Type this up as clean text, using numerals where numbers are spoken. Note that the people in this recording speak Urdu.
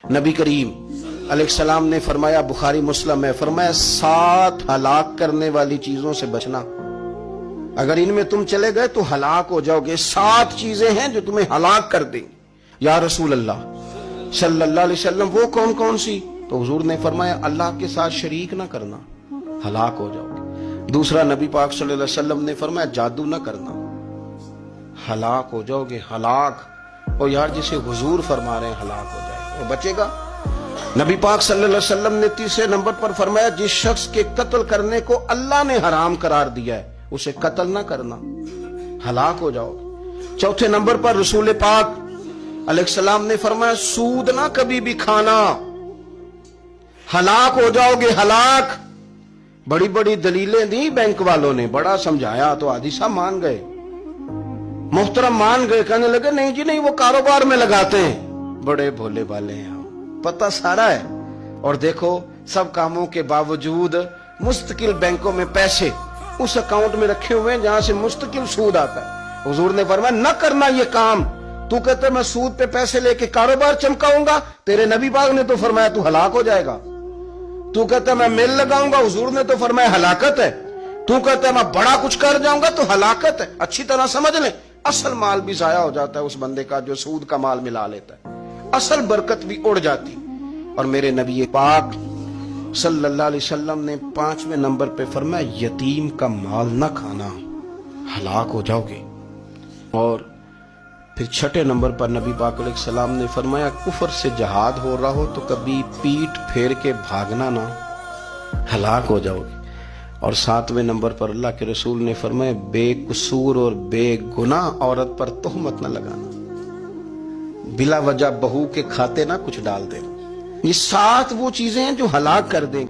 نبی کریم علیہ السلام نے فرمایا، بخاری مسلم ہے، فرمایا 7 ہلاک کرنے والی چیزوں سے بچنا، اگر ان میں تم چلے گئے تو ہلاک ہو جاؤ گے۔ 7 چیزیں ہیں جو تمہیں ہلاک کر دیں۔ یا رسول اللہ صلی اللہ علیہ وسلم وہ کون کون سی؟ تو حضور نے فرمایا اللہ کے ساتھ شریک نہ کرنا، ہلاک ہو جاؤ گے۔ دوسرا نبی پاک صلی اللہ علیہ وسلم نے فرمایا جادو نہ کرنا، ہلاک ہو جاؤ گے، ہلاک۔ اور یار جسے حضور فرما رہے ہیں ہلاک ہو جائے گا، وہ بچے گا؟ نبی پاک صلی اللہ علیہ وسلم نے تیسرے نمبر پر فرمایا جس شخص کے قتل کرنے کو اللہ نے حرام قرار دیا ہے اسے قتل نہ کرنا، ہلاک ہو جاؤ گے۔ چوتھے نمبر پر رسول پاک علیہ السلام نے فرمایا سود نہ کبھی بھی کھانا، ہلاک ہو جاؤ گے، ہلاک۔ بڑی بڑی دلیلیں دی بینک والوں نے، بڑا سمجھایا تو حاجی صاحب مان گئے، محترم مان گئے، کہنے لگے نہیں جی نہیں وہ کاروبار میں لگاتے ہیں۔ بڑے بھولے والے ہیں ہم، پتہ سارا ہے۔ اور دیکھو سب کاموں کے باوجود مستقل بینکوں میں پیسے اس اکاؤنٹ میں رکھے ہوئے ہیں جہاں سے مستقل سود آتا ہے۔ حضور نے فرمایا نہ کرنا یہ کام۔ تو کہتے ہیں میں سود پہ پیسے لے کے کاروبار چمکاؤں گا، تیرے نبی پاک نے تو فرمایا تو ہلاک ہو جائے گا۔ تو کہتا ہے میں میل لگاؤں گا، حضور نے تو فرمایا ہلاکت ہے۔ تو کہتا ہے میں بڑا کچھ کر جاؤں گا تو ہلاکت ہے۔ اچھی طرح سمجھ لیں، اصل مال بھی ضائع ہو جاتا ہے اس بندے کا جو سود کا مال ملا لیتا ہے، اصل برکت بھی اڑ جاتی۔ اور میرے نبی پاک صلی اللہ علیہ وسلم نے 5ویں نمبر پہ فرمایا یتیم کا مال نہ کھانا، ہلاک ہو جاؤ گے۔ اور پھر 6 نمبر پر نبی پاک علیہ السلام نے فرمایا کفر سے جہاد ہو رہا ہو تو کبھی پیٹ پھیر کے بھاگنا نہ، ہلاک ہو جاؤ گے۔ اور 7ویں نمبر پر اللہ کے رسول نے فرمایا بے قصور اور بے گناہ عورت پر تہمت نہ لگانا، بلا وجہ بہو کے کھاتے نہ کچھ ڈال دینا۔ یہ 7 وہ چیزیں ہیں جو ہلاک کر دیں گے۔